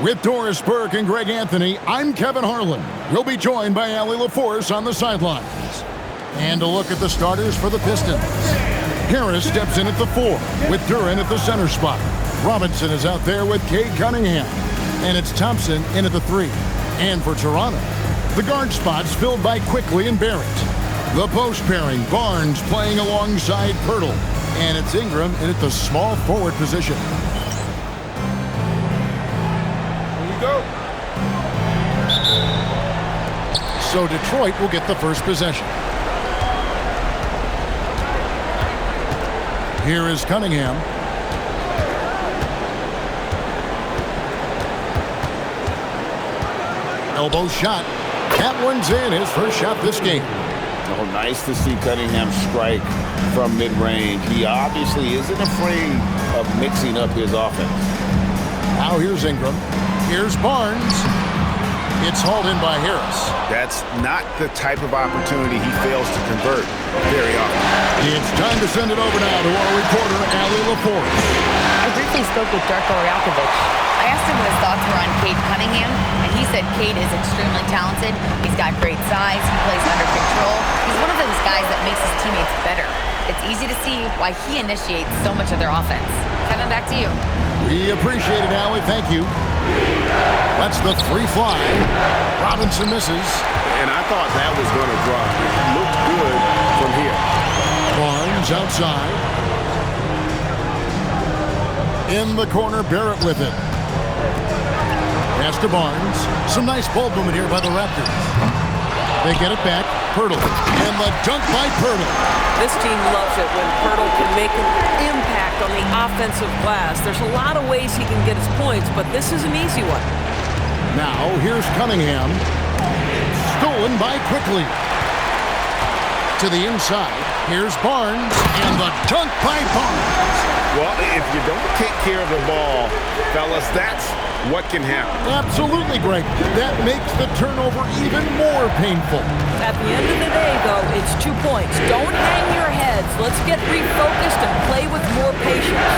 With Doris Burke and Greg Anthony, I'm Kevin Harlan. We'll be joined by Allie LaForce on the sidelines. And a look at the starters for the Pistons. Harris steps in at the 4, with Duran at the center spot. Robinson is out there with Cade Cunningham. And it's Thompson in at the 3. And for Toronto, the guard spots filled by Quickly and Barrett. The post pairing, Barnes playing alongside Pirtle. And it's Ingram in at the small forward position. Go. So Detroit will get the first possession. Here is Cunningham. Elbow shot. That one's in. His first shot this game. Oh, nice to see Cunningham strike from mid-range. He obviously isn't afraid of mixing up his offense. Now here's Ingram. Here's Barnes. It's hauled in by Harris. That's not the type of opportunity he fails to convert very often. It's time to send it over now to our reporter, Allie LaForce. I briefly spoke with Darko Rajakovic. I asked him what his thoughts were on Cade Cunningham, and he said Cade is extremely talented. He's got great size. He plays under control. He's one of those guys that makes his teammates better. It's easy to see why he initiates so much of their offense. Kevin, back to you. We appreciate it, Allie. Thank you. That's the 3 fly. Robinson misses. And I thought that was going to drop. It looked good from here. Barnes outside. In the corner, Barrett with it. Pass to Barnes. Some nice ball movement here by the Raptors. They get it back. Pirtle. And the dunk by Pirtle. This team loves it when Pirtle can make an impact on the offensive glass. There's a lot of ways he can get his points, but this is an easy one. Now, here's Cunningham. Stolen by Quickly. To the inside. Here's Barnes. And the dunk by Barnes. Well, if you don't take care of the ball, fellas, that's what can happen. Absolutely, Greg. That makes the turnover even more painful. At the end of the day, though, it's 2 points. Don't hang your heads. Let's get refocused and play with more patience.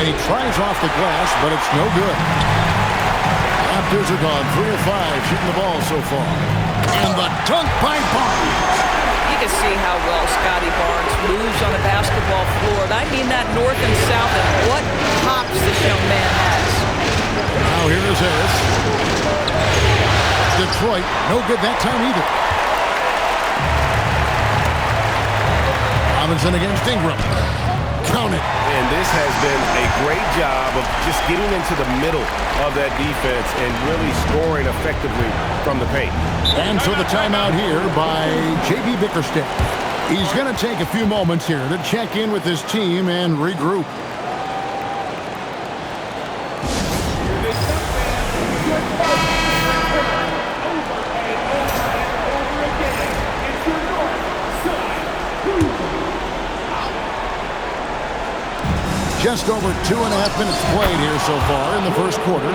And he tries off the glass, but it's no good. Raptors are gone 3 of 5 shooting the ball so far. And the dunk by Barnes. You can see how well Scotty Barnes moves on the basketball floor. I mean that north and south, and what hops this young man has. Now here is Harris. Detroit, no good that time either. Robinson against Ingram. Count it. And this has been a great job of just getting into the middle of that defense and really scoring effectively from the paint. And so the timeout here by J.B. Bickerstaff. He's going to take a few moments here to check in with his team and regroup. Just over 2.5 minutes played here so far in the first quarter.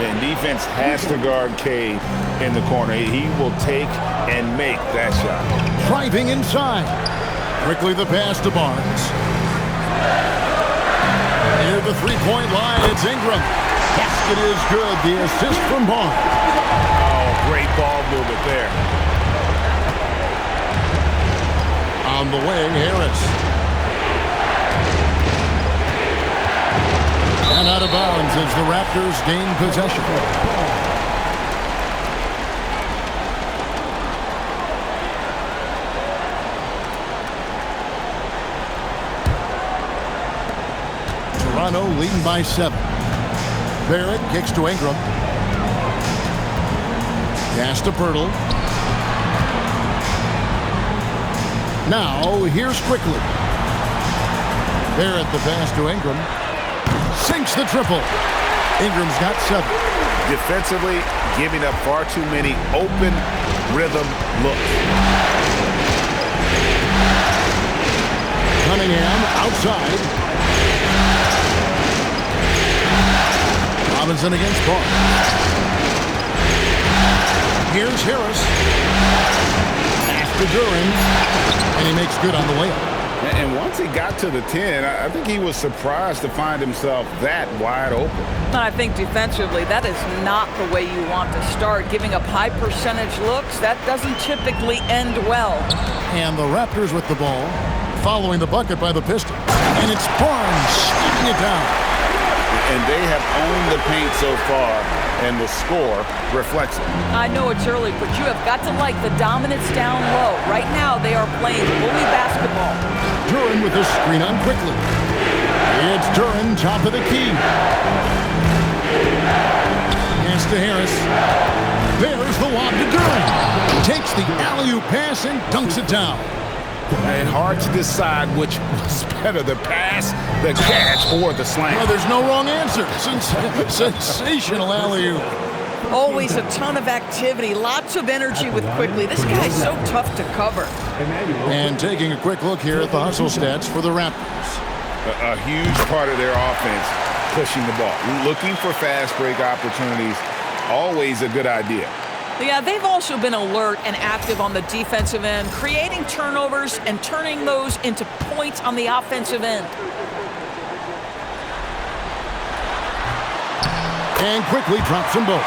And defense has to guard Cade in the corner. He will take and make that shot. Driving inside. Quickly the pass to Barnes. Near the three-point line, it's Ingram. Basket is good. The assist from Barnes. Oh, great ball movement there. On the wing, Harris. And out of bounds as the Raptors gain possession. Toronto leading by 7. Barrett kicks to Ingram. Pass to Pirtle. Now, here's Quickly. Barrett the pass to Ingram. Sinks the triple. Ingram's got 7. Defensively, giving up far too many open rhythm looks. Cunningham outside. Robinson against Barnes. Here's Harris. Pass to Duran. And he makes good on the layup. And once he got to the 10, I think he was surprised to find himself that wide open. I think defensively, that is not the way you want to start. Giving up high percentage looks, that doesn't typically end well. And the Raptors with the ball, following the bucket by the Pistons. And it's Barnes shooting it down. And they have owned the paint so far, and the score reflects it. I know it's early, but you have got to like the dominance down low. Right now, they are playing bully basketball. Duran with the screen on quickly. It's Duran, top of the key. Pass to Harris. There's the lob to Duran. Takes the alley-oop pass and dunks it down. And hard to decide which was better, the pass, the catch, or the slam. Well, there's no wrong answer. Sensational alley-oop. Always a ton of activity, lots of energy with Quickly. This guy's so tough to cover. And taking a quick look here at the hustle stats for the Raptors. A huge part of their offense, pushing the ball. Looking for fast break opportunities, always a good idea. Yeah, they've also been alert and active on the defensive end, creating turnovers and turning those into points on the offensive end. And Quickly drops them both.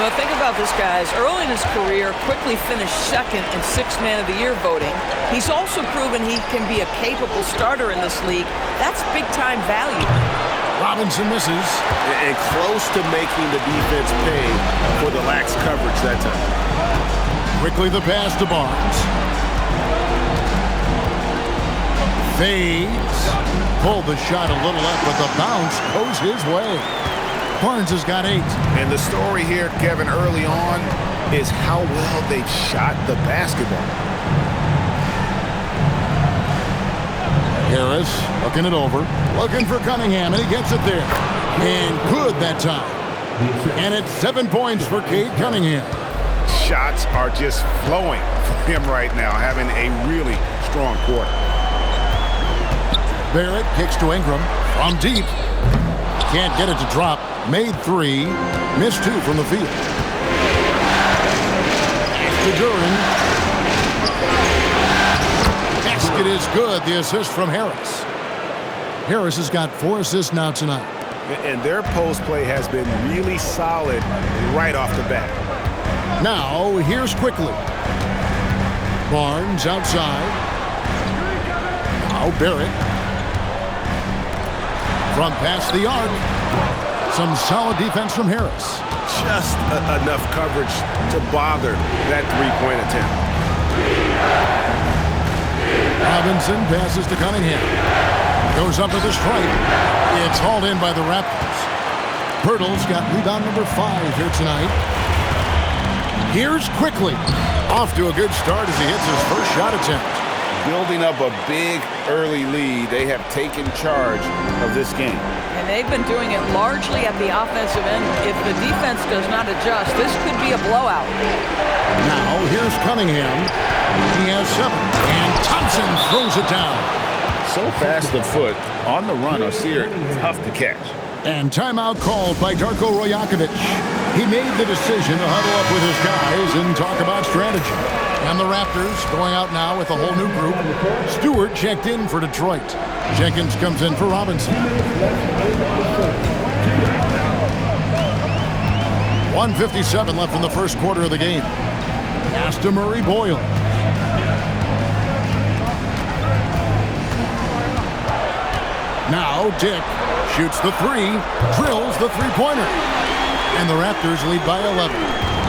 Well, think about this, guys. Early in his career, Quickly finished second in Sixth Man of the Year voting. He's also proven he can be a capable starter in this league. That's big-time value. Robinson misses. And close to making the defense pay for the lax coverage that time. Quickly the pass to Barnes. Fades. Pulled the shot a little up, but the bounce goes his way. Barnes has got 8. And the story here, Kevin, early on is how well they shot the basketball. Harris looking it over, looking for Cunningham, and he gets it there. And good that time. And it's 7 points for Cade Cunningham. Shots are just flowing for him right now, having a really strong quarter. Barrett kicks to Ingram from deep. Can't get it to drop. Made 3, missed 2 from the field. To Duran. Basket is good. The assist from Harris. Harris has got 4 assists now tonight. And their post play has been really solid right off the bat. Now, here's Quickly. Barnes outside. Now Barrett. From past the arc. Some solid defense from Harris. Just enough coverage to bother that three-point attempt. Robinson passes to Cunningham. Goes up to the stripe. It's hauled in by the Raptors. Pirtle's got rebound number 5 here tonight. Here's Quickly. Off to a good start as he hits his first shot attempt. Building up a big early lead, they have taken charge of this game. And they've been doing it largely at the offensive end. If the defense does not adjust, this could be a blowout. Now, here's Cunningham. He has 7. And Thompson throws it down. So fast of foot, on the run, Osir, tough to catch. And timeout called by Darko Rajakovic. He made the decision to huddle up with his guys and talk about strategy. And the Raptors going out now with a whole new group. Stewart checked in for Detroit. Jenkins comes in for Robinson. 1:57 left in the first quarter of the game. Pass to Murray Boyle. Now Dick shoots the 3, drills the three-pointer. And the Raptors lead by 11.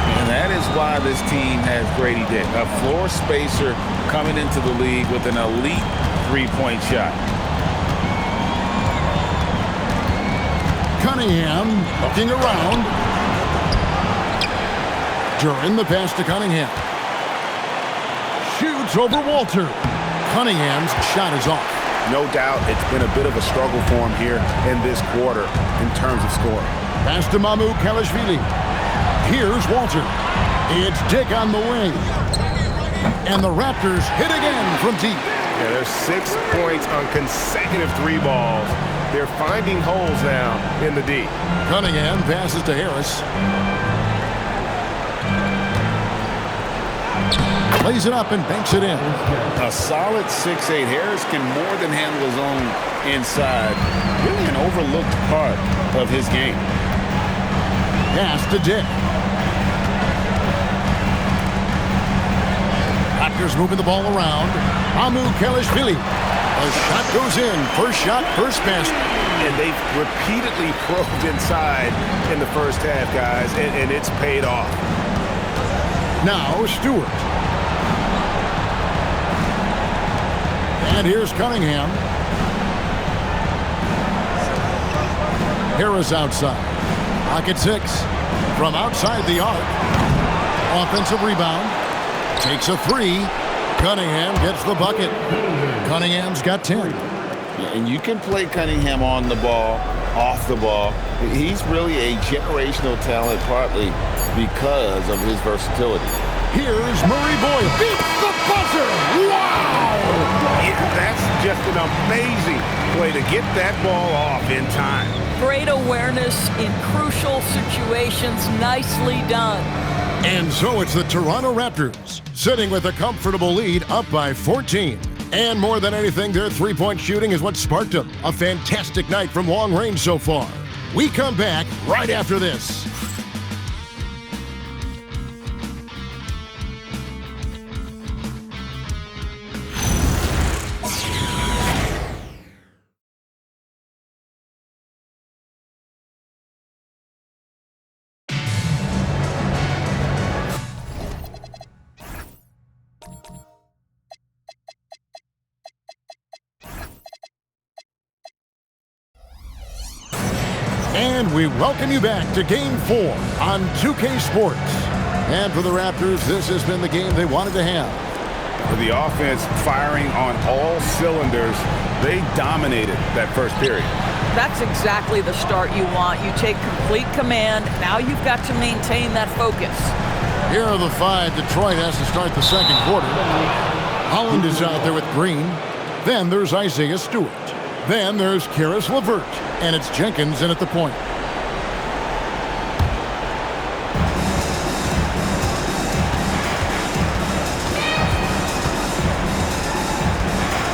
And that is why this team has Grady Dick, a floor spacer coming into the league with an elite three-point shot. Cunningham looking around. Duran the pass to Cunningham. Shoots over Walter. Cunningham's shot is off. No doubt it's been a bit of a struggle for him here in this quarter in terms of scoring. Pass to Mamu Kalashvili. Here's Walter. It's Dick on the wing. And the Raptors hit again from deep. Yeah, there's 6 points on consecutive 3 balls. They're finding holes now in the D. Cunningham passes to Harris. Lays it up and banks it in. A solid 6'8". Harris can more than handle his own inside. Really an overlooked part of his game. Pass to Dick. Raptors moving the ball around. Amu Kelishvili. A shot goes in. First shot, first basket. And they've repeatedly probed inside in the first half, guys, and it's paid off. Now Stewart. And here's Cunningham. Harris outside. Pocket 6. From outside the arc. Offensive rebound. Takes a 3. Cunningham gets the bucket. Cunningham's got 10. And you can play Cunningham on the ball, off the ball. He's really a generational talent, partly because of his versatility. Here's Murray Boyle. Beats the buzzer! Wow! Yeah, that's just an amazing play to get that ball off in time. Great awareness in crucial situations. Nicely done. And so it's the Toronto Raptors, sitting with a comfortable lead up by 14. And more than anything, their three-point shooting is what sparked them. A fantastic night from long range so far. We come back right after this. And we welcome you back to Game 4 on 2K Sports. And for the Raptors, this has been the game they wanted to have. For the offense firing on all cylinders, they dominated that first period. That's exactly the start you want. You take complete command. Now you've got to maintain that focus. Here are the 5 Detroit has to start the second quarter. Holland is out there with Green. Then there's Isaiah Stewart. Then there's Caris LeVert. And it's Jenkins in at the point.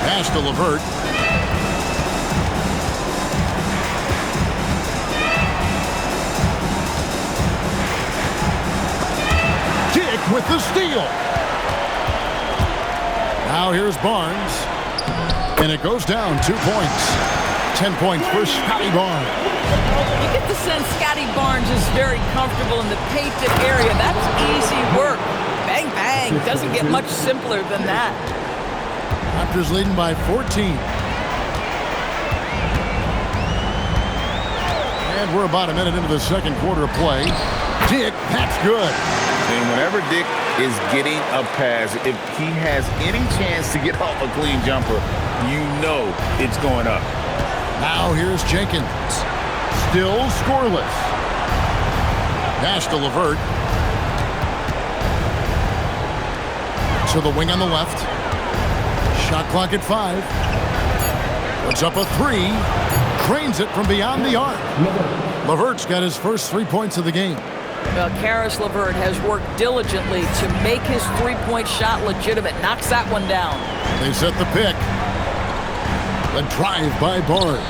Pass to LeVert. Dick with the steal. Now here's Barnes. And it goes down 2 points. 10 points for Scotty Barnes. You get the sense Scotty Barnes is very comfortable in the painted area. That's easy work. Bang, bang. Doesn't get much simpler than that. Raptors leading by 14. And we're about a minute into the second quarter of play. Dick, that's good. And whenever Dick is getting a pass, if he has any chance to get off a clean jumper, you know it's going up. Now here's Jenkins. Still scoreless. Pass to LeVert. To the wing on the left. Shot clock at 5. Puts up a 3. Cranes it from beyond the arc. LeVert's got his first 3 points of the game. Well, Caris LeVert has worked diligently to make his three-point shot legitimate. Knocks that one down. They set the pick. The drive by Barnes.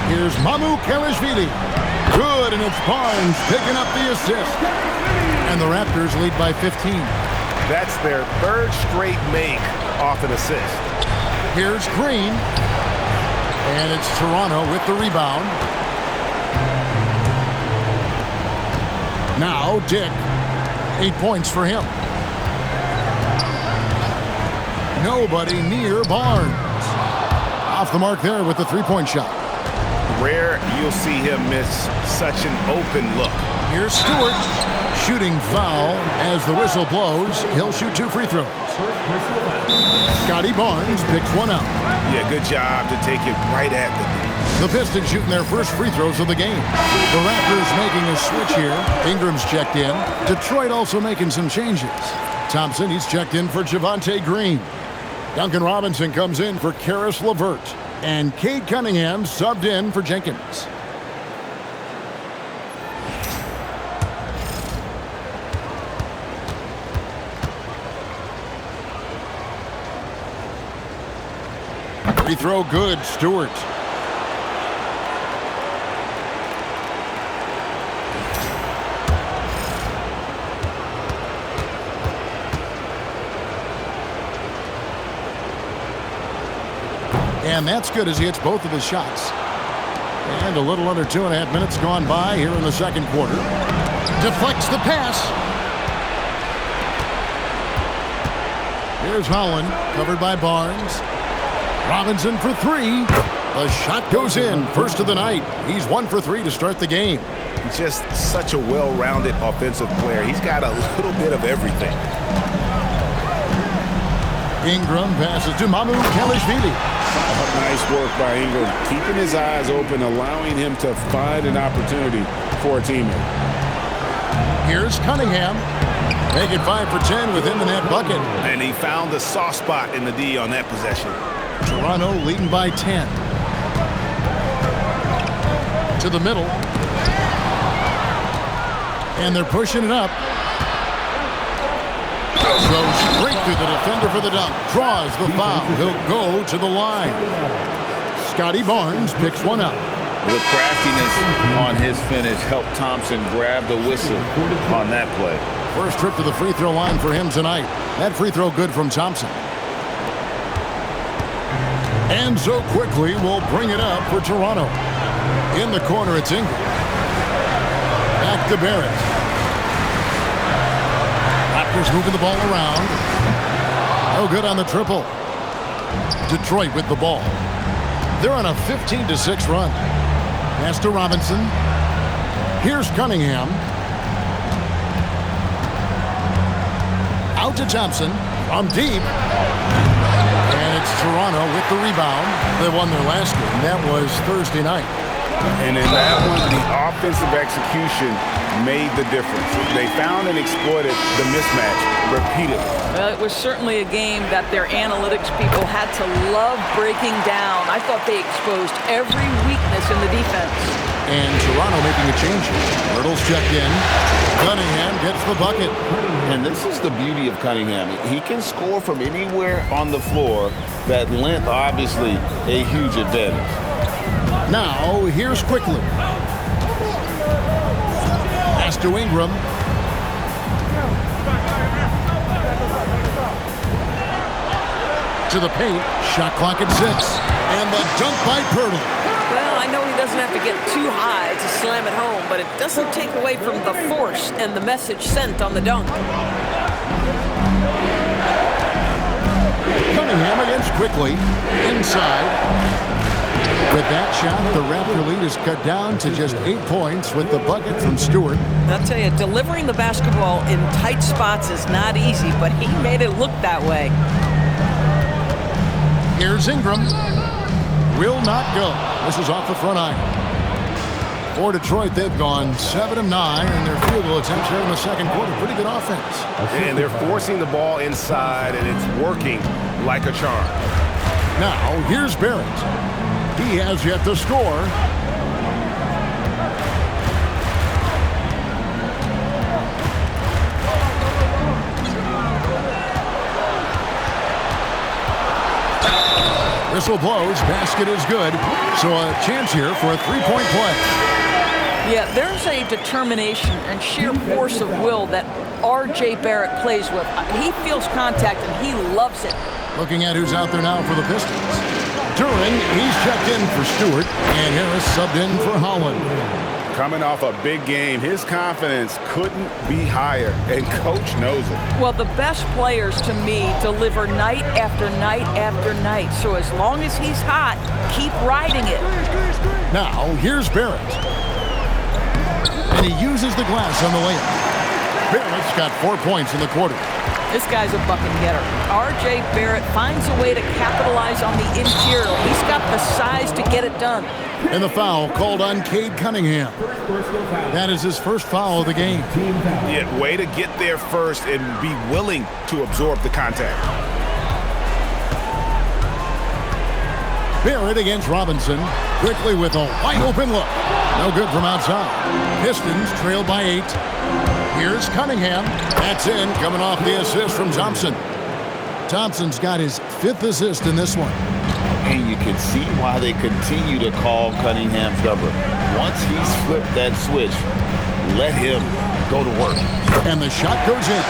Here's Mamu Kelishvili. Good, and it's Barnes picking up the assist. And the Raptors lead by 15. That's their third straight make off an assist. Here's Green. And it's Toronto with the rebound. Now Dick. 8 points for him. Nobody near Barnes. Off the mark there with the three-point shot. Rare you'll see him miss such an open look. Here's Stewart. Shooting foul as the whistle blows. He'll shoot 2 free throws. Scotty Barnes picks one out. Yeah, good job to take it right at The Pistons shooting their first free throws of the game. The Raptors making a switch here. Ingram's checked in. Detroit also making some changes. Thompson, he's checked in for Javonte Green. Duncan Robinson comes in for Caris LeVert. And Cade Cunningham subbed in for Jenkins. Free throw good, Stewart. And that's good as he hits both of his shots. And a little under 2.5 minutes gone by here in the second quarter. Deflects the pass. Here's Holland, covered by Barnes. Robinson for three. The shot goes in, first of the night. He's 1 for 3 to start the game. Just such a well-rounded offensive player. He's got a little bit of everything. Ingram passes to Mamu Kelishvili. Nice work by Ingram, keeping his eyes open, allowing him to find an opportunity for a teammate. Here's Cunningham. Make it 5 for 10 within the net bucket. And he found the soft spot in the D on that possession. Toronto leading by 10. To the middle. And they're pushing it up. Throws straight through the defender for the dunk. Draws the foul. He'll go to the line. Scotty Barnes picks one up. The craftiness on his finish helped Thompson grab the whistle on that play. First trip to the free throw line for him tonight. That free throw good from Thompson. And so quickly we'll bring it up for Toronto. In the corner, it's Ingram. Back to Barrett. Raptors moving the ball around. No good on the triple. Detroit with the ball. They're on a 15-6 run. Pass to Robinson. Here's Cunningham. Out to Thompson. From deep. And it's Toronto with the rebound. They won their last game. That was Thursday night. And in that one, the offensive execution made the difference. They found and exploited the mismatch repeatedly. Well, it was certainly a game that their analytics people had to love breaking down. I thought they exposed every weakness in the defense. And Toronto making a change here. Hurdles checked in. Cunningham gets the bucket. And this is the beauty of Cunningham. He can score from anywhere on the floor. That length, obviously, a huge advantage. Now, here's Quickly. Pass to Ingram. To the paint. Shot clock at 6. And the dunk by Purdy. Well, I know he doesn't have to get too high to slam it home, but it doesn't take away from the force and the message sent on the dunk. Cunningham against Quickly. Inside. With that shot, the Raptor lead is cut down to just 8 points with the bucket from Stewart. I'll tell you, delivering the basketball in tight spots is not easy, but he made it look that way. Here's Ingram. Will not go. This is off the front iron. For Detroit, they've gone 7 of 9 in their field goal attempts here in the second quarter. Pretty good offense. And they're forcing the ball inside, and it's working like a charm. Now, here's Barrett. He has yet to score. Whistle blows. Basket is good. So a chance here for a three-point play. Yeah, there's a determination and sheer force of will that R.J. Barrett plays with. He feels contact, and he loves it. Looking at who's out there now for the Pistons. During, he's checked in for Stewart, and Harris subbed in for Holland. Coming off a big game, his confidence couldn't be higher, and Coach knows it. Well, the best players, to me, deliver night after night after night. So as long as he's hot, keep riding it. Now, here's Barrett. And he uses the glass on the layup. Barrett's got 4 points in the quarter. This guy's a bucket getter. R.J. Barrett finds a way to capitalize on the interior. He's got the size to get it done. And the foul called on Cade Cunningham. That is his first foul of the game. Yeah, way to get there first and be willing to absorb the contact. Barrett against Robinson. Quickly with a wide open look. No good from outside. Pistons trail by 8. Here's Cunningham. That's in, coming off the assist from Thompson. Thompson's got his 5th assist in this one. And you can see why they continue to call Cunningham's number. Once he's flipped that switch, let him go to work. And the shot goes in.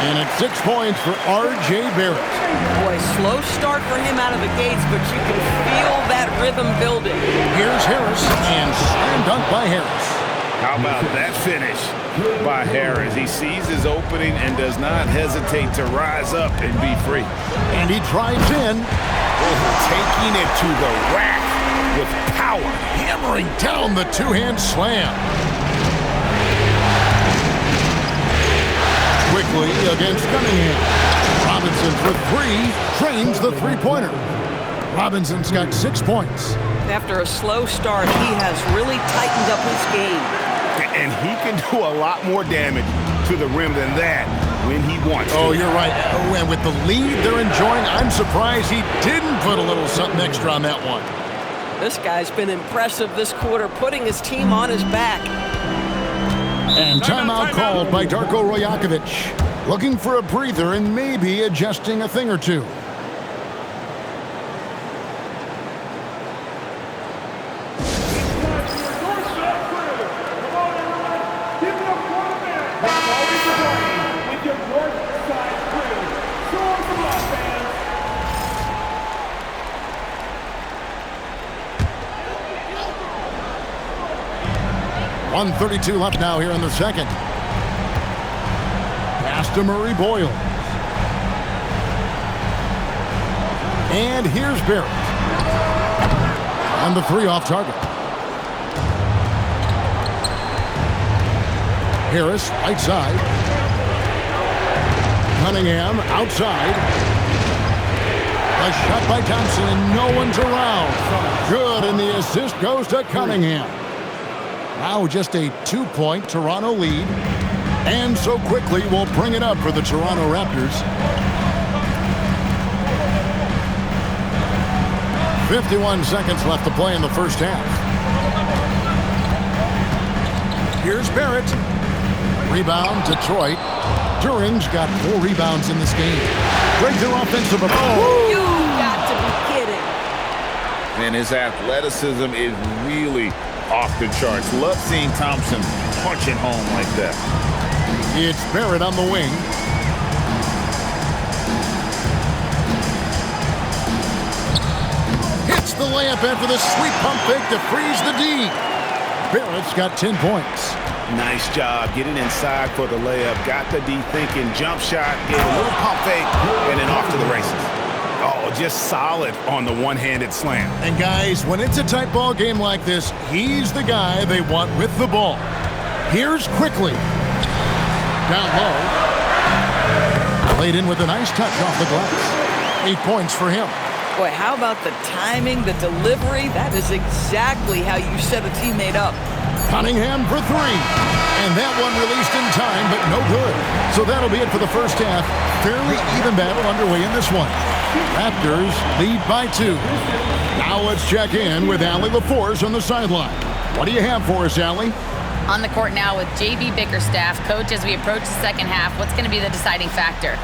And it's 6 points for R.J. Barrett. Boy, slow start for him out of the gates, but you can feel that rhythm building. Here's Harris, and slam dunk by Harris. How about that finish by Harris? He sees his opening and does not hesitate to rise up and be free. And he drives in. Taking it to the rack with power. Hammering down the two-hand slam. Quickly against Cunningham. Robinson for three, drains the three-pointer. Robinson's got 6 points. After a slow start, he has really tightened up his game. And he can do a lot more damage to the rim than that when he wants to. Oh, you're right. Oh, and with the lead they're enjoying, I'm surprised he didn't put a little something extra on that one. This guy's been impressive this quarter, putting his team on his back. And timeout called by Darko Rajakovic. Looking for a breather and maybe adjusting a thing or two. .132 left now here in the second. Pass to Murray Boyle. And here's Barrett. And the three off target. Harris, right side. Cunningham, outside. A shot by Thompson, and no one's around. Good, and the assist goes to Cunningham. Now just a 2-point Toronto lead. And so quickly we'll bring it up for the Toronto Raptors. 51 seconds left to play in the first half. Here's Barrett. Rebound, Detroit. During's got 4 rebounds in this game. Breakthrough offensive. Oh! You got to be kidding. And his athleticism is really off the charts. Love seeing Thompson punching home like that. It's Barrett on the wing. Hits the layup after the sweet pump fake to freeze the D. Barrett's got 10 points. Nice job getting inside for the layup. Got the D thinking, jump shot, gave a little pump fake, and then off to the races. Oh, just solid on the one-handed slam. And guys, when it's a tight ball game like this, he's the guy they want with the ball. Here's Quickly. Down low. Played in with a nice touch off the glass. 8 points for him. Boy, how about the timing, the delivery? That is exactly how you set a teammate up. Cunningham for 3. And that one released in time, but no good. So that'll be it for the first half. Fairly even battle underway in this one. Raptors lead by 2. Now let's check in with Allie LaForce on the sideline. What do you have for us, Allie? On the court now with J.B. Bickerstaff. Coach, as we approach the second half, what's going to be the deciding factor?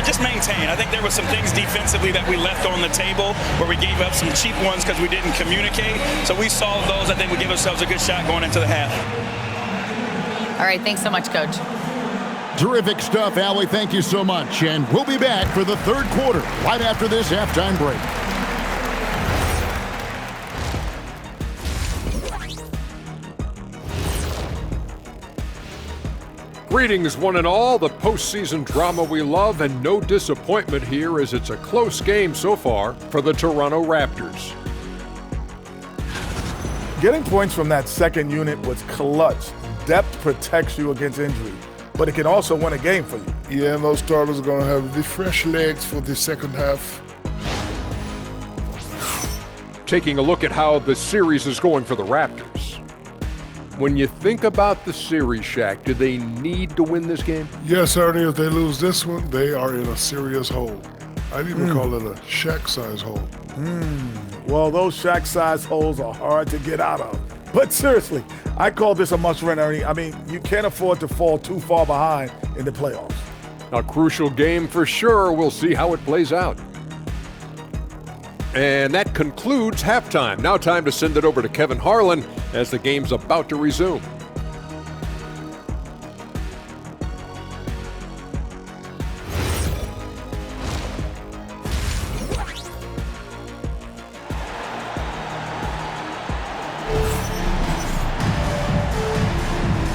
Just maintain. I think there were some things defensively that we left on the table where we gave up some cheap ones because we didn't communicate. So we solved those. I think we give ourselves a good shot going into the half. All right, thanks so much, Coach. Terrific stuff, Allie. Thank you so much. And we'll be back for the third quarter right after this halftime break. Greetings, one and all. The postseason drama we love, and no disappointment here as it's a close game so far for the Toronto Raptors. Getting points from that second unit was clutch. Depth protects you against injury, but it can also win a game for you. Yeah, and those starters are going to have the fresh legs for the second half. Taking a look at how the series is going for the Raptors. When you think about the series, Shaq, do they need to win this game? Yes, Ernie, if they lose this one, they are in a serious hole. I'd even call it a Shaq-size hole. Well, those Shaq-size holes are hard to get out of. But seriously, I call this a must-win, Ernie. I mean, you can't afford to fall too far behind in the playoffs. A crucial game for sure. We'll see how it plays out. And that concludes halftime. Now time to send it over to Kevin Harlan as the game's about to resume.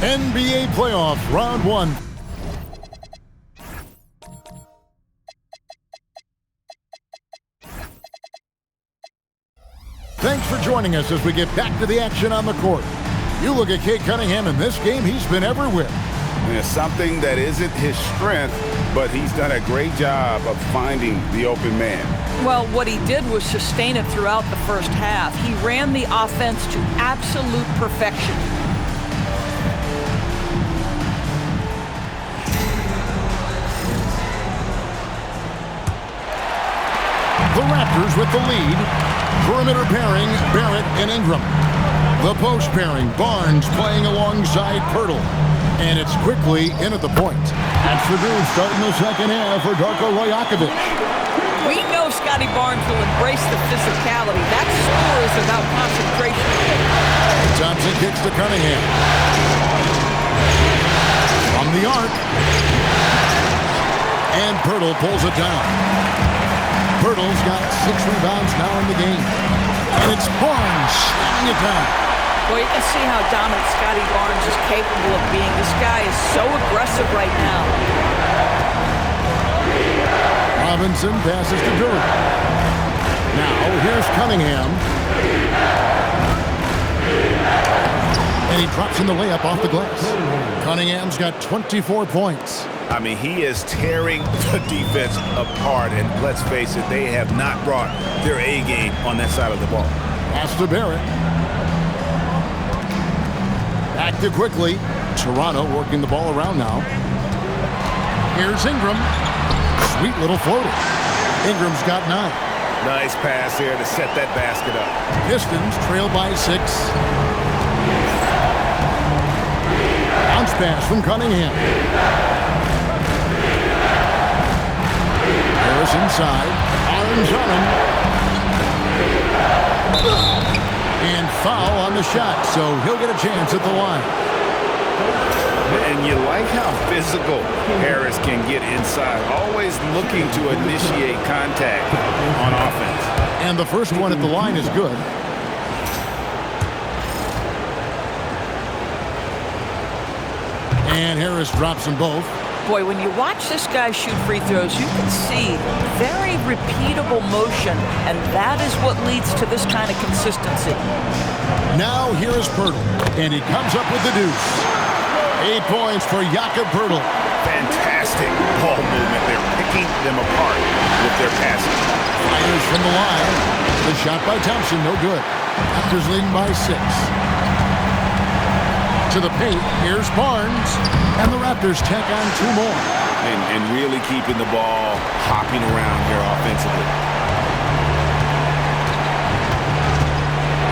NBA playoffs, round one. Thanks for joining us as we get back to the action on the court. You look at Cade Cunningham in this game, he's been everywhere. And it's something that isn't his strength, but he's done a great job of finding the open man. Well, what he did was sustain it throughout the first half. He ran the offense to absolute perfection. The Raptors with the lead. Perimeter pairing, Barrett and Ingram. The post pairing, Barnes playing alongside Pirtle. And it's quickly in at the point. That's the move starting the second half for Darko Rajakovic. We know Scotty Barnes will embrace the physicality. That score is about concentration. Thompson kicks to Cunningham. From the arc. And Pirtle pulls it down. Pirtle's got 6 rebounds now in the game. And it's Barnes slamming it down. Well, you can see how dominant Scotty Barnes is capable of being. This guy is so aggressive right now. Robinson passes to Durant. Now, here's Cunningham. And he drops in the layup off the glass. Cunningham's got 24 points. I mean, he is tearing the defense apart, and let's face it, they have not brought their A game on that side of the ball. Pass to Barrett. Back to quickly. Toronto working the ball around now. Here's Ingram. Sweet little floater. Ingram's got 9. Nice pass here to set that basket up. Pistons trail by 6. Bounce pass from Cunningham. Harris inside. Arms on him. And foul on the shot, so he'll get a chance at the line. And you like how physical Harris can get inside, always looking to initiate contact on offense. And the first one at the line is good. And Harris drops them both. Boy, when you watch this guy shoot free throws, you can see very repeatable motion, and that is what leads to this kind of consistency. Now here is Pirtle, and he comes up with the deuce. 8 points for Jakob Pirtle. Fantastic ball movement. They're picking them apart with their passing. Fires from the line. The shot by Thompson, no good. Raptors leading by 6. To the paint, here's Barnes. And the Raptors tack on 2 more. And really keeping the ball hopping around here offensively.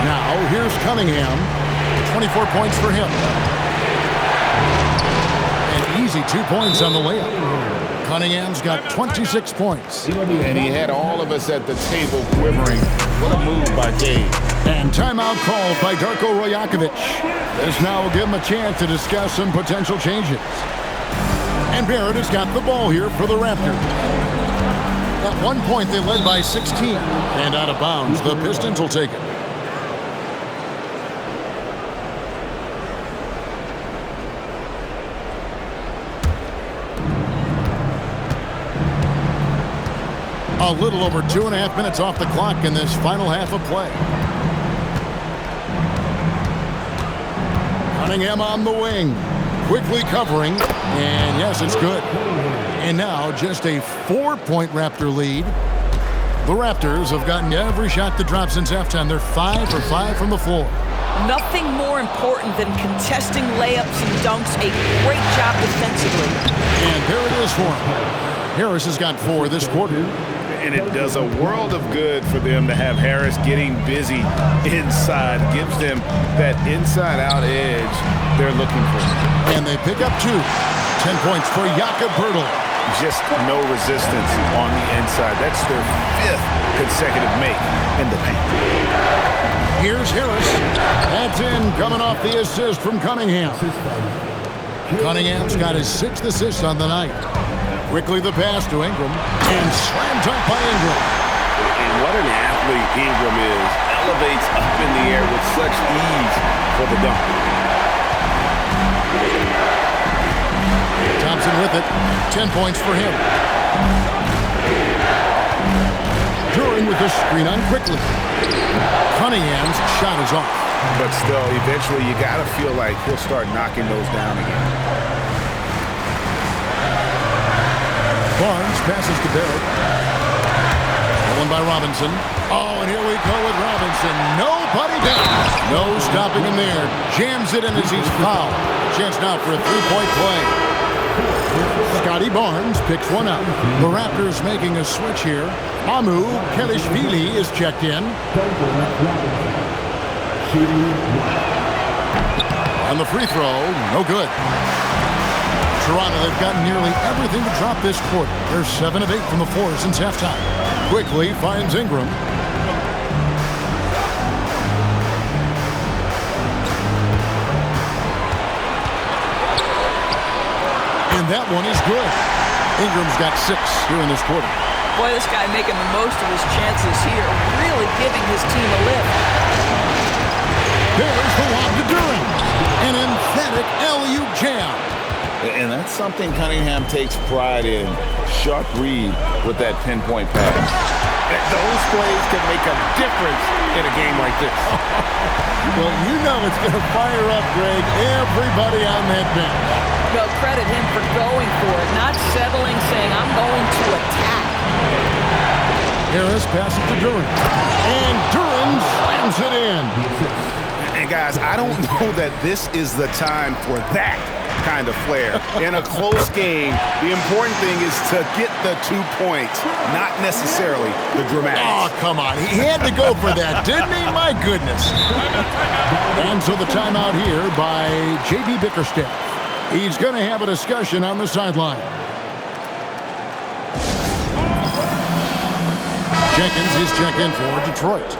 Now, here's Cunningham. 24 points for him. An easy 2 points on the layup. Cunningham's got 26 points. And he had all of us at the table quivering. What a move by Cade. And timeout called by Darko Rajakovic. This now will give him a chance to discuss some potential changes. And Barrett has got the ball here for the Raptors. At one point, they led by 16. And out of bounds, the Pistons will take it. A little over 2.5 minutes off the clock in this final half of play. Cunningham on the wing, quickly covering, and yes, it's good. And now just a 4-point Raptor lead. The Raptors have gotten every shot that dropped since halftime. They're 5 for 5 from the floor. Nothing more important than contesting layups and dunks. A great job defensively. And there it is for him. Harris has got 4 this quarter. And it does a world of good for them to have Harris getting busy inside. Gives them that inside-out edge they're looking for. And they pick up 2. 10 points for Jakob Pirtle. just no resistance on the inside. That's their 5th consecutive make in the paint. Here's Harris. That's in, coming off the assist from Cunningham. Cunningham's got his 6th assist on the night. Quickly the pass to Ingram, and slammed up by Ingram. And what an athlete Ingram is. Elevates up in the air with such ease for the dunk. Thompson with it. 10 points for him. Duran with the screen on quickly. Cunningham's shot is off. But still, eventually you got to feel like he'll start knocking those down again. Barnes passes to Barrett. Stolen by Robinson. Oh, and here we go with Robinson. Nobody down. No stopping him there. Jams it in as he's fouled. Chance now for a three-point play. Scotty Barnes picks one up. The Raptors making a switch here. Amu Kelishvili is checked in. On the free throw, no good. Toronto, they've gotten nearly everything to drop this quarter. They're 7 of 8 from the floor since halftime. Quickly finds Ingram. And that one is good. Ingram's got 6 here in this quarter. Boy, this guy making the most of his chances here, really giving his team a lift. There's the lob to Duran. An emphatic LU jam. And that's something Cunningham takes pride in. Sharp read with that pinpoint pass. Those plays can make a difference in a game like this. Well, you know it's going to fire up, Greg, everybody on that bench. Well, credit him for going for it, not settling, saying, I'm going to attack. Harris passes to Duran. And Duran slams it in. And guys, I don't know that this is the time for that kind of flair. In a close game, the important thing is to get the 2 points, not necessarily the dramatics. Oh, come on. He had to go for that, didn't he? My goodness. And so the timeout here by J.B. Bickerstaff. He's going to have a discussion on the sideline. Jenkins is checked in for Detroit.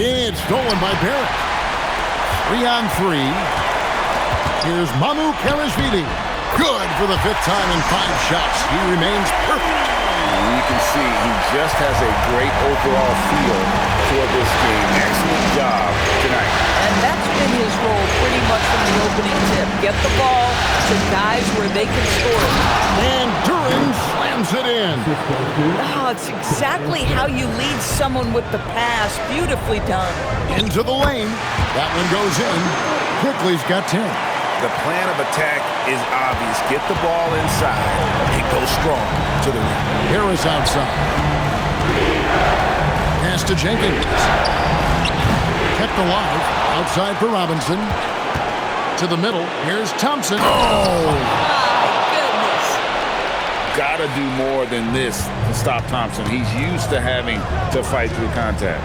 It's stolen by Barrett. 3 on 3. Here's Mamu Kelishvili. Good for the 5th time in 5 shots. He remains perfect. And you can see he just has a great overall feel for this game. Excellent job tonight. And that's been his role pretty much from the opening tip. Get the ball to guys where they can score it. And Duran slams it in. Oh, it's exactly how you lead someone with the pass. Beautifully done. Into the lane. That one goes in. Quickly's got 10. The plan of attack is obvious. Get the ball inside and go strong to the rim. Harris outside. Pass to Jenkins. Kept alive. Outside for Robinson. To the middle. Here's Thompson. Oh! My goodness. Gotta do more than this to stop Thompson. He's used to having to fight through contact.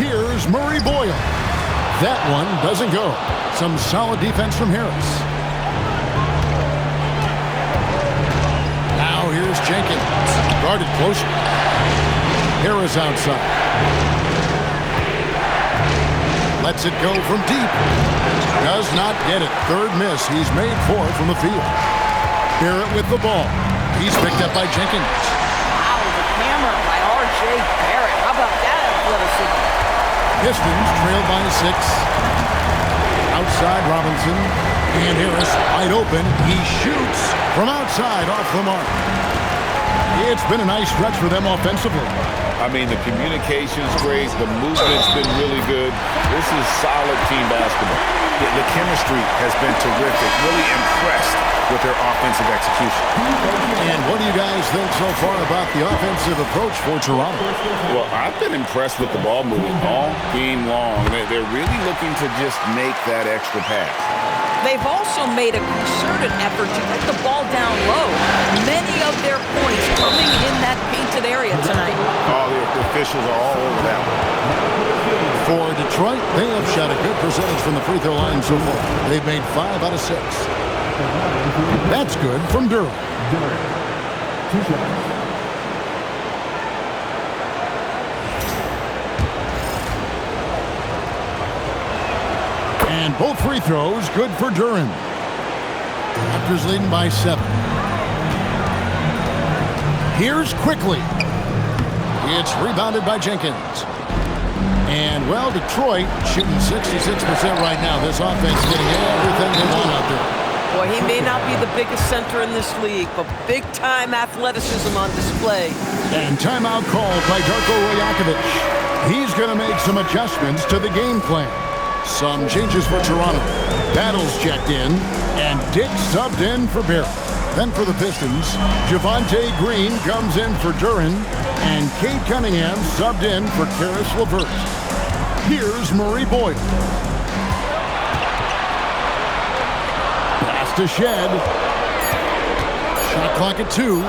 Here's Murray Boyle. That one doesn't go. Some solid defense from Harris. Now here's Jenkins. Guarded closer. Harris outside. Lets it go from deep. Does not get it. 3rd miss. He's made 4 from the field. Barrett with the ball. He's picked up by Jenkins. Wow, the hammer by R.J. Barrett. How about that athleticism? Pistons trailed by 6. Outside Robinson. And Harris wide open. He shoots from outside off the mark. It's been a nice stretch for them offensively. I mean, the communication's great. The movement's been really good. This is solid team basketball. The chemistry has been terrific. Really impressed with their offensive execution. And what do you guys think so far about the offensive approach for Toronto? Well, I've been impressed with the ball moving all game long. They're really looking to just make that extra pass. They've also made a concerted effort to get the ball down low. Many of their points coming in that painted area tonight. Oh, officials are all over that one. For Detroit, they have shot a good percentage from the free throw line so far. They've made 5 out of 6. That's good from Durham. 2 shots. And both free throws good for Durham. Raptors leading by 7. Here's quickly. It's rebounded by Jenkins. And, well, Detroit shooting 66% right now. This offense getting everything they want out there. Boy, he may not be the biggest center in this league, but big-time athleticism on display. And timeout called by Darko Rajakovic. He's going to make some adjustments to the game plan. Some changes for Toronto. Battles checked in, and Dick subbed in for Barrett. Then for the Pistons, Javonte Green comes in for Duren, and Cade Cunningham subbed in for Karis LeVert. Here's Murray Boyd. Pass to Shed. Shot clock at 2.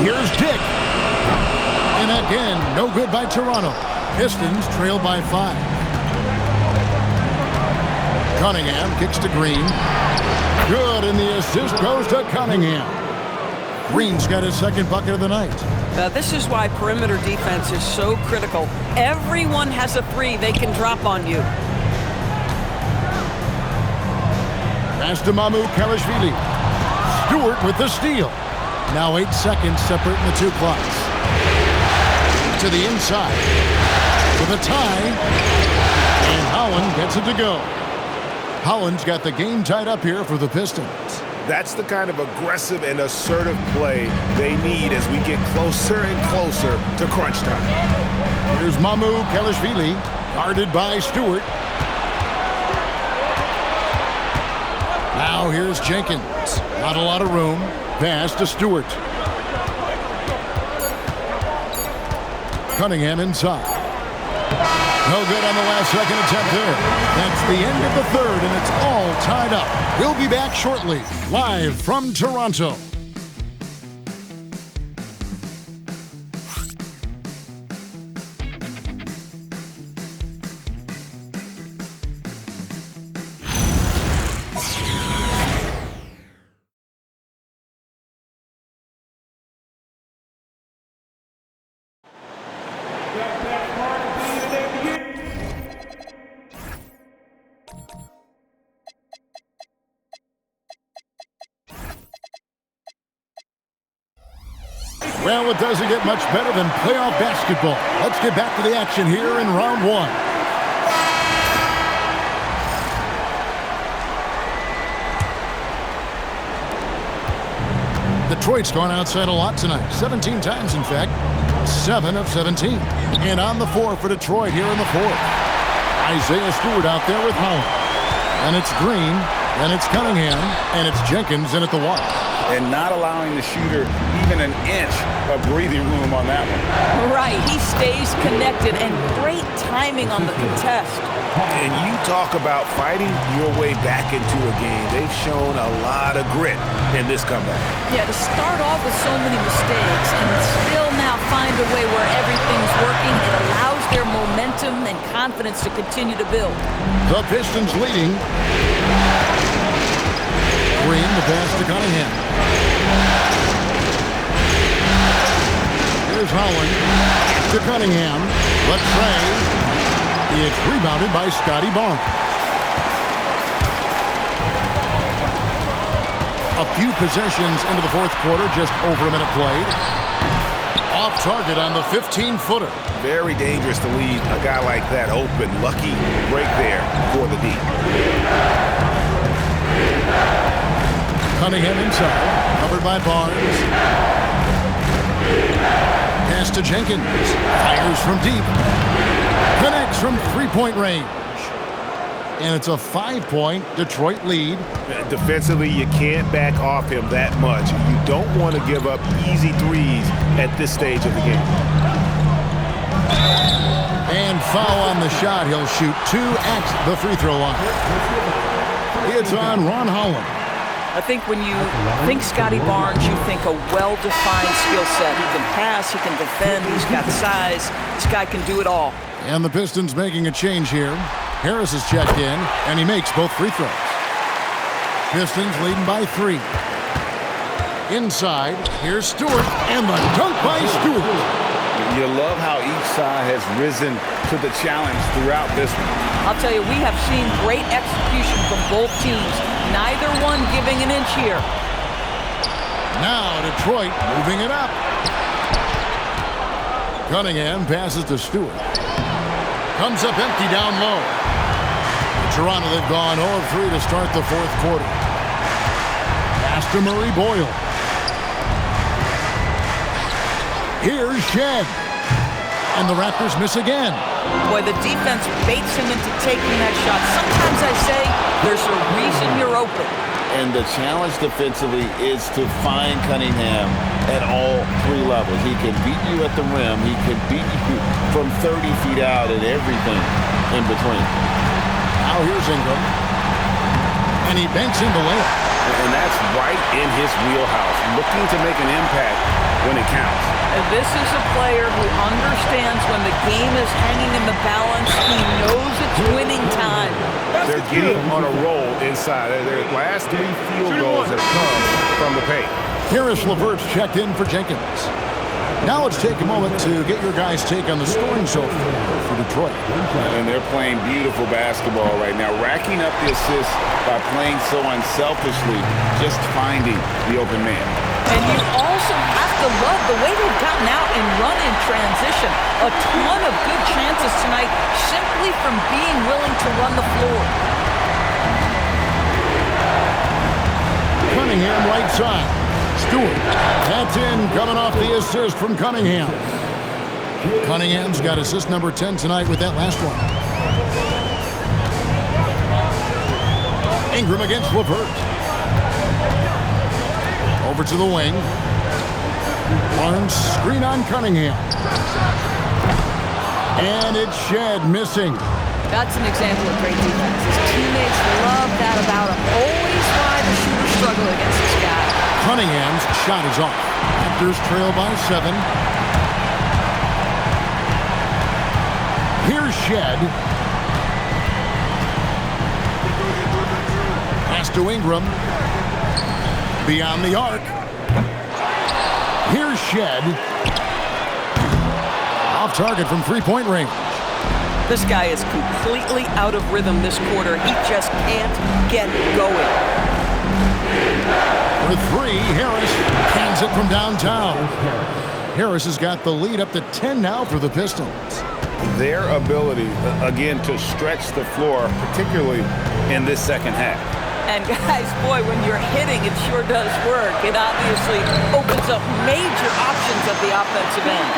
Here's Dick. And again, no good by Toronto. Pistons trail by 5. Cunningham kicks to Green. Good, and the assist goes to Cunningham. Green's got his second bucket of the night. This is why perimeter defense is so critical. Everyone has a 3 they can drop on you. Pass to Mamu Kalashvili. Stewart with the steal. Now 8 seconds separating the 2 clocks. To the inside. With a tie. And Holland gets it to go. Holland's got the game tied up here for the Pistons. That's the kind of aggressive and assertive play they need as we get closer and closer to crunch time. Here's Mamu Kalashvili, guarded by Stewart. Now here's Jenkins. Not a lot of room. Pass to Stewart. Cunningham inside. No good on the last second attempt there. That's the end of the third, and it's all tied up. We'll be back shortly, live from Toronto. Well, it doesn't get much better than playoff basketball. Let's get back to the action here in round 1. Detroit's gone outside a lot tonight. 17 times, in fact. 7 of 17. And on the 4 for Detroit here in the 4th. Isaiah Stewart out there with Holland. And it's Green. And it's Cunningham. And it's Jenkins in at the watch. And not allowing the shooter even an inch of breathing room on that one. Right, he stays connected, and great timing on the contest. And you talk about fighting your way back into a game. They've shown a lot of grit in this comeback. Yeah, to start off with so many mistakes and still now find a way where everything's working, it allows their momentum and confidence to continue to build. The Pistons leading. Green, the pass to Cunningham. Here's Holland to Cunningham. Let's try. It's rebounded by Scotty Barnes. A few possessions into the 4th quarter, just over a minute played. Off target on the 15-footer. Very dangerous to leave a guy like that open. Lucky break there for the D. Cunningham inside, covered by Barnes. Pass to Jenkins. Fires from deep. Connects from 3-point range. And it's a 5-point Detroit lead. Defensively, you can't back off him that much. You don't want to give up easy threes at this stage of the game. And foul on the shot. He'll shoot 2 at the free throw line. It's on Ron Holland. I think when you think Scotty Barnes, you think a well-defined skill set. He can pass, he can defend, he's got size. This guy can do it all. And the Pistons making a change here. Harris is checked in, and he makes both free throws. Pistons leading by 3. Inside, here's Stewart, and the dunk by Stewart. You love how each side has risen to the challenge throughout this one. I'll tell you, we have seen great execution from both teams. Neither one giving an inch here. Now Detroit moving it up. Cunningham passes to Stewart. Comes up empty down low. Toronto, they've gone 0 of 3 to start the fourth quarter. Pass to Murray Boyle. Here's Shed. And the Raptors miss again. Boy, the defense baits him into taking that shot. Sometimes I say there's a reason you're open. And the challenge defensively is to find Cunningham at all 3 levels. He can beat you at the rim. He can beat you from 30 feet out and everything in between. Now here's Ingram. And he banks in the layup. And that's right in his wheelhouse, looking to make an impact when it counts. And this is a player who understands when the game is hanging in the balance. He knows it's winning time. They're getting on a roll inside. Their last 3 field goals have come from the paint. Harris LeVert's checked in for Jenkins. Now let's take a moment to get your guys' take on the scoring so far for Detroit. And they're playing beautiful basketball right now, racking up the assists by playing so unselfishly, just finding the open man. And you also have to love the way they've gotten out and run in transition. A ton of good chances tonight simply from being willing to run the floor. Cunningham right side. Stewart. That's in, coming off the assist from Cunningham. Cunningham's got assist number 10 tonight with that last one. Ingram against LeVert. Over to the wing. Barnes screen on Cunningham. And it's Shed missing. That's an example of great defense. His teammates love that about him. Always why the shooters struggle against this guy. Cunningham's shot is off. Raptors trail by 7. Here's Shed. Pass to Ingram. Beyond the arc. Here's Shed. Off target from 3-point range. This guy is completely out of rhythm this quarter. He just can't get going. For 3, Harris cans it from downtown. Harris has got the lead up to 10 now for the Pistons. Their ability, again, to stretch the floor, particularly in this second half. And guys, boy, when you're hitting, it sure does work. It obviously opens up major options at the offensive end.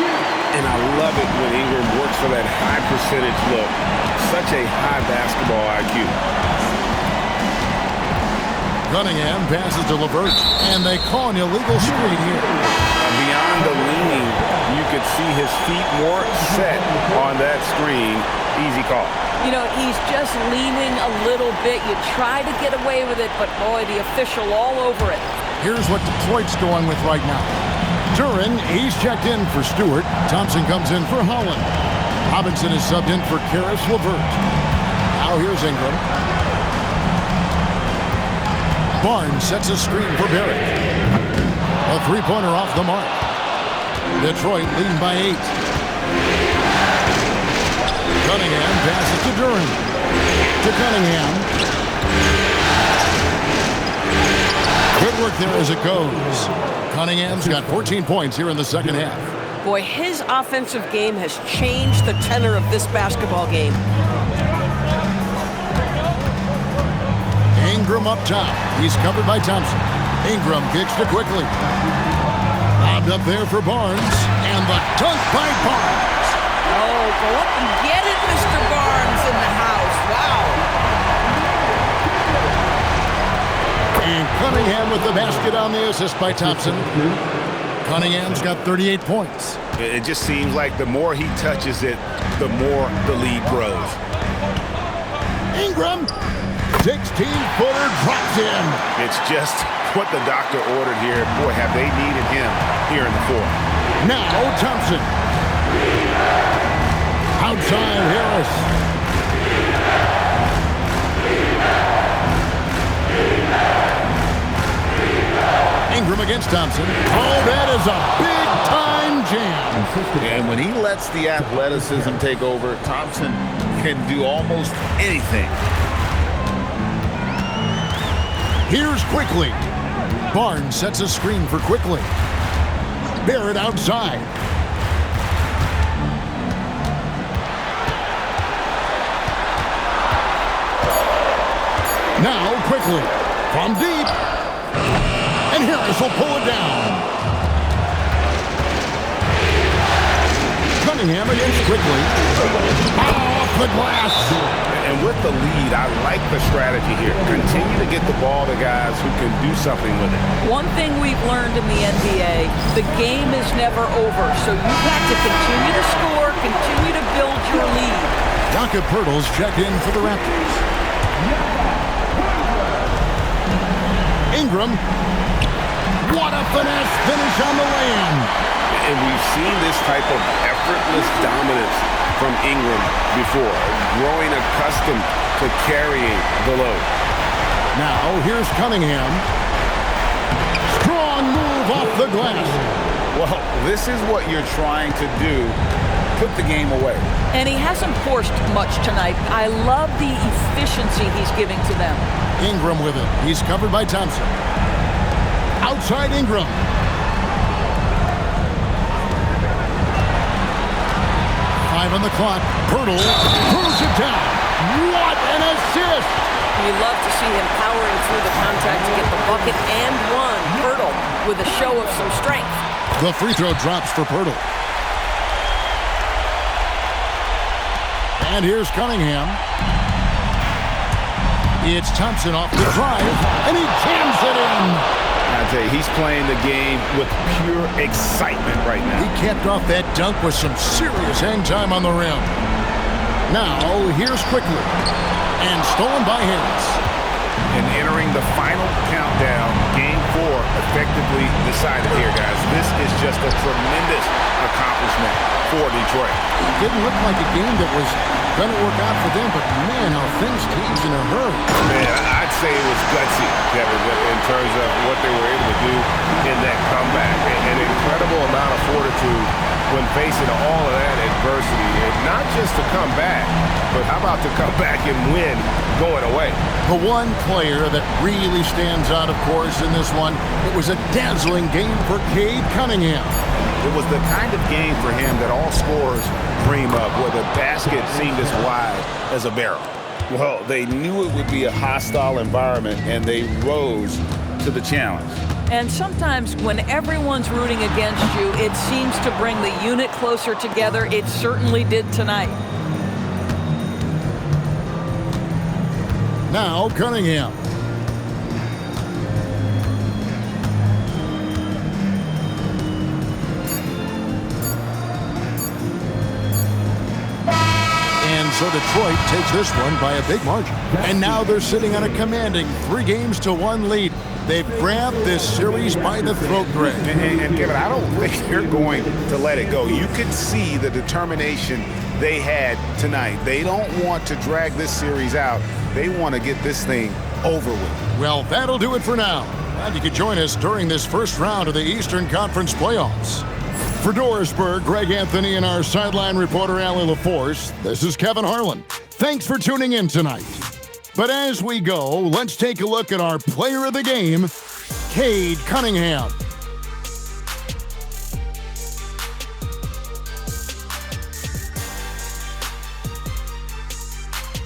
And I love it when Ingram works for that high percentage look. Such a high basketball IQ. Cunningham passes to LeVert, and they call an illegal screen here. Beyond the leaning, you could see his feet more set on that screen. Easy call. You know, he's just leaning a little bit. You try to get away with it, but boy, the official all over it. Here's what Detroit's going with right now. Duran, he's checked in for Stewart. Thompson comes in for Holland. Robinson is subbed in for Karis LeVert. Now here's Ingram. Barnes sets a screen for Barrett. A 3-pointer off the mark. Detroit leading by 8. Cunningham passes to Duran. To Cunningham. Good work there as it goes. Cunningham's got 14 points here in the second half. Boy, his offensive game has changed the tenor of this basketball game. Ingram up top. He's covered by Thompson. Ingram kicks to quickly. Lobbed up there for Barnes. And the dunk by Barnes. Oh, go up and get it, Mr. Barnes in the house. Wow. And Cunningham with the basket on the assist by Thompson. Cunningham's got 38 points. It just seems like the more he touches it, the more the lead grows. Ingram 16-footer drops in. It's just what the doctor ordered here. Boy, have they needed him here in the fourth. Now Thompson. Outside Harris. Ingram against Thompson. Oh, that is a big-time jam. And when he lets the athleticism take over, Thompson can do almost anything. Here's Quickly. Barnes sets a screen for Quickly. Barrett outside. Now Quickly from deep. And Harris will pull it down. Cunningham against Quickly. Off the glass. And with the lead, I like the strategy here. Continue to get the ball to guys who can do something with it. One thing we've learned in the NBA, the game is never over. So you've got to continue to score, continue to build your lead. Jakob Poeltl's checked in for the Raptors. Ingram. What a finesse finish on the lay-in. And we've seen this type of effortless dominance from Ingram before, growing accustomed to carrying the load. Now, here's Cunningham. Strong move off the glass. Well, this is what you're trying to do. Put the game away. And he hasn't forced much tonight. I love the efficiency he's giving to them. Ingram with it. He's covered by Thompson. Outside Ingram. Five on the clock. Poeltl throws it down. What an assist! You love to see him powering through the contact to get the bucket and one. Poeltl with a show of some strength. The free throw drops for Poeltl. And here's Cunningham. It's Thompson off the drive, and he jams it in. I tell you, he's playing the game with pure excitement right now. He capped off that dunk with some serious hang time on the rim. Now, here's Quickly. And stolen by Harris. And entering the final countdown, Game 4 effectively decided here, guys. This is just a tremendous accomplishment for Detroit. It didn't look like a game that was going to work out for them, but man, how things changed in a hurry. Man, I'd say it was gutsy, Kevin, in terms of what they were able to do in that comeback. An incredible amount of fortitude when facing all of that adversity. And not just to come back, but how about to come back and win going away? The one player that really stands out, of course, in this one, it was a dazzling game for Cade Cunningham. It was the kind of game for him that all scorers dream of, where the basket seemed as wide as a barrel. Well, they knew it would be a hostile environment, and they rose to the challenge. And sometimes when everyone's rooting against you, it seems to bring the unit closer together. It certainly did tonight. Now Cunningham. And so Detroit takes this one by a big margin. And now they're sitting on a commanding 3-1 lead. They've grabbed this series by the throat, Greg. And Kevin, I don't think they're going to let it go. You could see the determination they had tonight. They don't want to drag this series out. They want to get this thing over with. Well, that'll do it for now. Glad you could join us during this first round of the Eastern Conference playoffs. For Dorisburg, Greg Anthony and our sideline reporter, Allie LaForce, this is Kevin Harlan. Thanks for tuning in tonight. But as we go, let's take a look at our player of the game, Cade Cunningham.